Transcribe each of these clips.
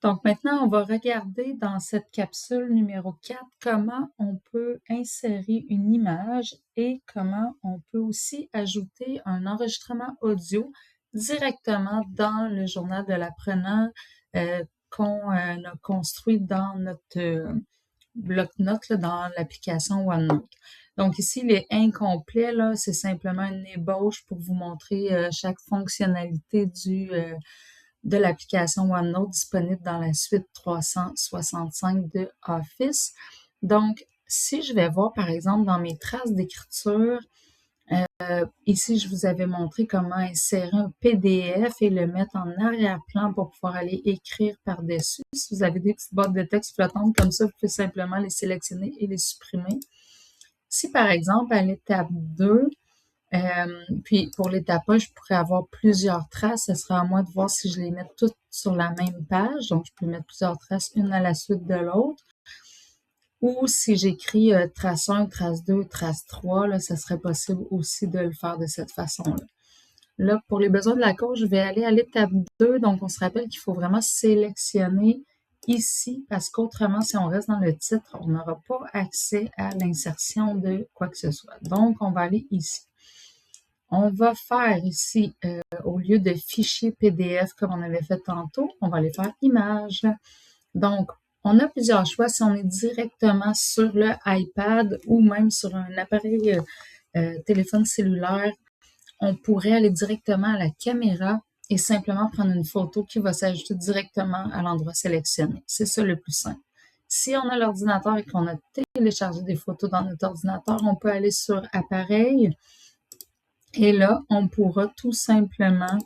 Donc maintenant, on va regarder dans cette capsule numéro 4 comment on peut insérer une image et comment on peut aussi ajouter un enregistrement audio directement dans le journal de l'apprenant qu'on a construit dans notre bloc-notes dans l'application OneNote. Donc ici, il est incomplet, là, c'est simplement une ébauche pour vous montrer chaque fonctionnalité de l'application OneNote disponible dans la suite 365 de Office. Donc, si je vais voir, par exemple, dans mes traces d'écriture, ici, je vous avais montré comment insérer un PDF et le mettre en arrière-plan pour pouvoir aller écrire par-dessus. Si vous avez des petites boîtes de texte flottantes comme ça, vous pouvez simplement les sélectionner et les supprimer. Si, par exemple, à l'étape 2, puis pour l'étape 1, je pourrais avoir plusieurs traces. Ce sera à moi de voir si je les mets toutes sur la même page. Donc, je peux mettre plusieurs traces, une à la suite de l'autre. Ou si j'écris trace 1, trace 2, trace 3, là, ça serait possible aussi de le faire de cette façon-là. Là, pour les besoins de la course, je vais aller à l'étape 2. Donc, on se rappelle qu'il faut vraiment sélectionner ici parce qu'autrement, si on reste dans le titre, on n'aura pas accès à l'insertion de quoi que ce soit. Donc, on va aller ici. On va faire ici, au lieu de fichier PDF comme on avait fait tantôt, on va aller faire image. Donc, on a plusieurs choix si on est directement sur le iPad ou même sur un appareil téléphone cellulaire. On pourrait aller directement à la caméra et simplement prendre une photo qui va s'ajouter directement à l'endroit sélectionné. C'est ça le plus simple. Si on a l'ordinateur et qu'on a téléchargé des photos dans notre ordinateur, on peut aller sur appareil et là, on pourra tout simplement,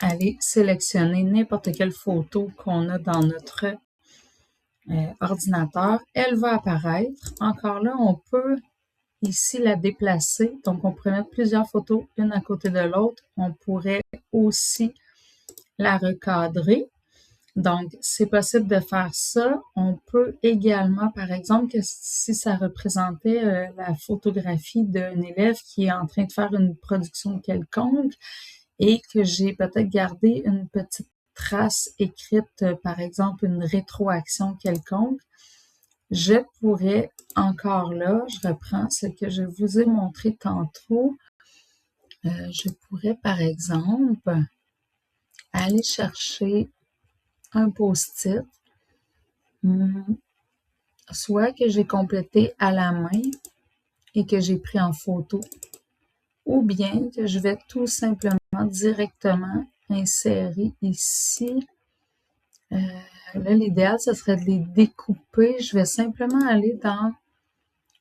aller sélectionner n'importe quelle photo qu'on a dans notre ordinateur. Elle va apparaître. Encore là, on peut ici la déplacer. Donc, on pourrait mettre plusieurs photos une à côté de l'autre. On pourrait aussi la recadrer. Donc, c'est possible de faire ça. On peut également, par exemple, que si ça représentait la photographie d'un élève qui est en train de faire une production quelconque et que j'ai peut-être gardé une petite trace écrite, par exemple, une rétroaction quelconque, je pourrais encore là, je reprends ce que je vous ai montré tantôt, je pourrais, par exemple, aller chercher un post-it, soit que j'ai complété à la main et que j'ai pris en photo, ou bien que je vais tout simplement directement insérer ici. Là, l'idéal, ce serait de les découper. Je vais simplement aller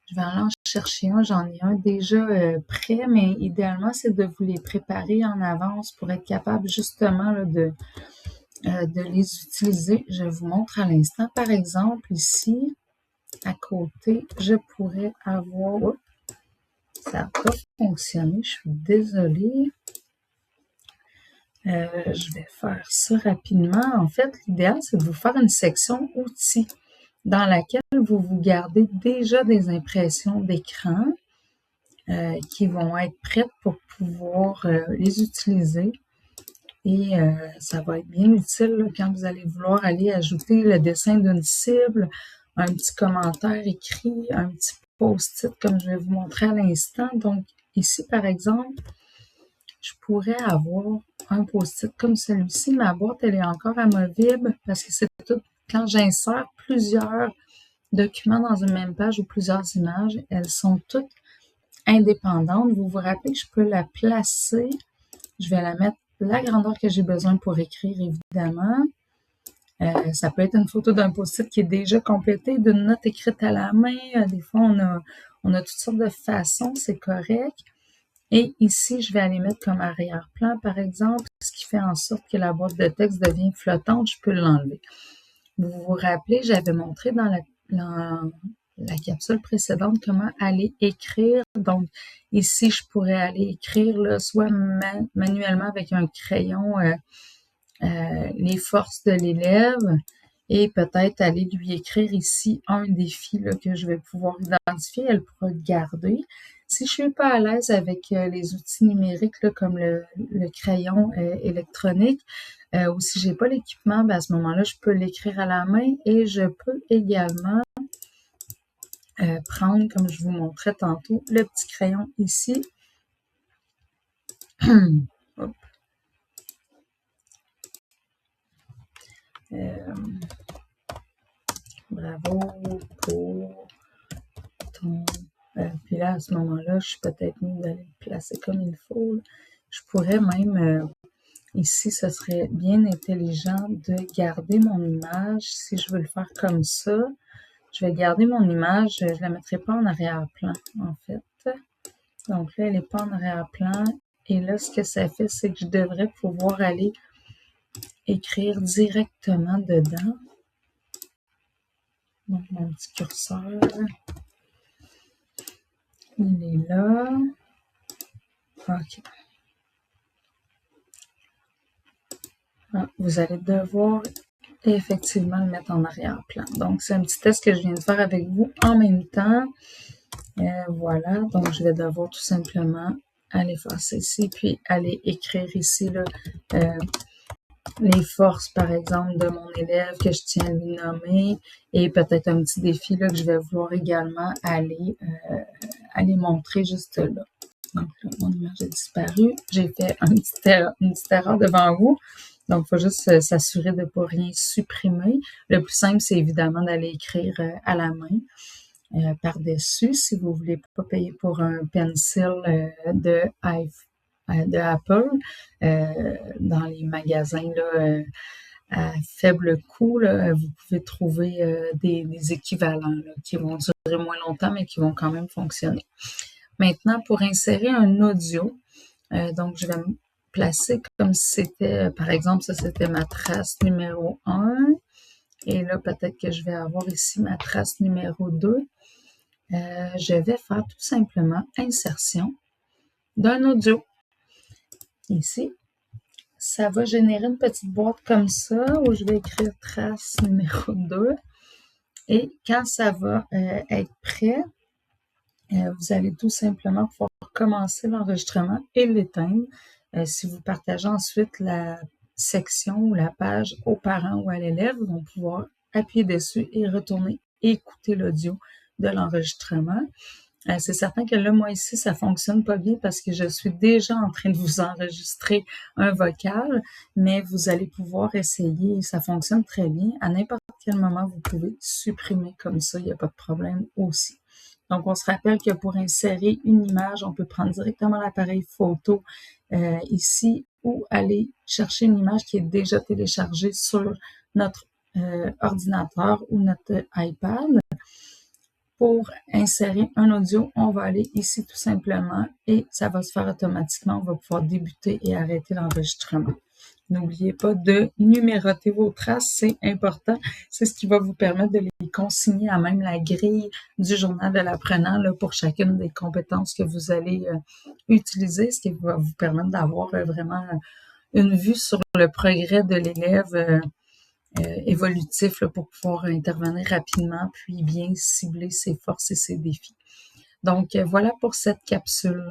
je vais aller en chercher un, j'en ai un déjà prêt, mais idéalement, c'est de vous les préparer en avance pour être capable justement là, de les utiliser. Je vous montre à l'instant. Par exemple, ici, à côté, je pourrais avoir... Oups, ça n'a pas fonctionné, je suis désolée. Je vais faire ça rapidement. En fait, l'idéal, c'est de vous faire une section outils dans laquelle vous gardez déjà des impressions d'écran qui vont être prêtes pour pouvoir les utiliser. Et ça va être bien utile là, quand vous allez vouloir aller ajouter le dessin d'une cible, un petit commentaire écrit, un petit post-it comme je vais vous montrer à l'instant. Donc ici, par exemple, je pourrais avoir un post-it comme celui-ci. Ma boîte, elle est encore amovible parce que c'est tout. Quand j'insère plusieurs documents dans une même page ou plusieurs images, elles sont toutes indépendantes. Vous vous rappelez que je peux la placer. Je vais la mettre la grandeur que j'ai besoin pour écrire, évidemment. Ça peut être une photo d'un post-it qui est déjà complété, d'une note écrite à la main. Des fois, on a toutes sortes de façons, c'est correct. Et ici, je vais aller mettre comme arrière-plan, par exemple, ce qui fait en sorte que la boîte de texte devient flottante. Je peux l'enlever. Vous vous rappelez, j'avais montré dans la capsule précédente comment aller écrire. Donc, ici, je pourrais aller écrire là, soit manuellement avec un crayon les forces de l'élève et peut-être aller lui écrire ici un défi là, que je vais pouvoir identifier. Elle pourra le garder. Si je suis pas à l'aise avec les outils numériques là, comme le crayon électronique, ou si j'ai pas l'équipement, ben à ce moment-là, je peux l'écrire à la main et je peux également prendre, comme je vous montrais tantôt, le petit crayon ici. Hop. Bravo pour ton... puis là, à ce moment-là, je suis peut-être mieux d'aller le placer comme il faut. Là. Je pourrais même, ici, ce serait bien intelligent de garder mon image. Si je veux le faire comme ça, je vais garder mon image, je ne la mettrai pas en arrière-plan, en fait. Donc là, elle n'est pas en arrière-plan. Et là, ce que ça fait, c'est que je devrais pouvoir aller écrire directement dedans. Donc, mon petit curseur, il est là. OK. Ah, vous allez devoir effectivement le mettre en arrière-plan. Donc, c'est un petit test que je viens de faire avec vous en même temps. Voilà, donc je vais devoir tout simplement aller faire ceci, puis aller écrire ici là, les forces, par exemple, de mon élève que je tiens à lui nommer et peut-être un petit défi là, que je vais vouloir également aller montrer juste là. Donc, là, mon image a disparu. J'ai fait une petite erreur devant vous. Donc, il faut juste s'assurer de ne pas rien supprimer. Le plus simple, c'est évidemment d'aller écrire à la main. Par-dessus, si vous voulez pas payer pour un pencil de Apple, dans les magasins là, à faible coût, là, vous pouvez trouver des équivalents là, qui vont durer moins longtemps, mais qui vont quand même fonctionner. Maintenant, pour insérer un audio, donc je vais me placer comme si c'était, par exemple, ça c'était ma trace numéro 1. Et là, peut-être que je vais avoir ici ma trace numéro 2. Je vais faire tout simplement insertion d'un audio. Ici, ça va générer une petite boîte comme ça où je vais écrire trace numéro 2. Et quand ça va être prêt, vous allez tout simplement pouvoir commencer l'enregistrement et l'éteindre. Si vous partagez ensuite la section ou la page aux parents ou à l'élève, ils vont pouvoir appuyer dessus et retourner écouter l'audio de l'enregistrement. C'est certain que là, moi ici, ça fonctionne pas bien parce que je suis déjà en train de vous enregistrer un vocal, mais vous allez pouvoir essayer, ça fonctionne très bien. À n'importe quel moment, vous pouvez supprimer comme ça, il n'y a pas de problème aussi. Donc, on se rappelle que pour insérer une image, on peut prendre directement l'appareil photo ici ou aller chercher une image qui est déjà téléchargée sur notre ordinateur ou notre iPad. Pour insérer un audio, on va aller ici tout simplement et ça va se faire automatiquement. On va pouvoir débuter et arrêter l'enregistrement. N'oubliez pas de numéroter vos traces, c'est important. C'est ce qui va vous permettre de les consigner à même la grille du journal de l'apprenant là, pour chacune des compétences que vous allez utiliser, ce qui va vous permettre d'avoir vraiment une vue sur le progrès de l'élève évolutif là, pour pouvoir intervenir rapidement puis bien cibler ses forces et ses défis. Donc, voilà pour cette capsule.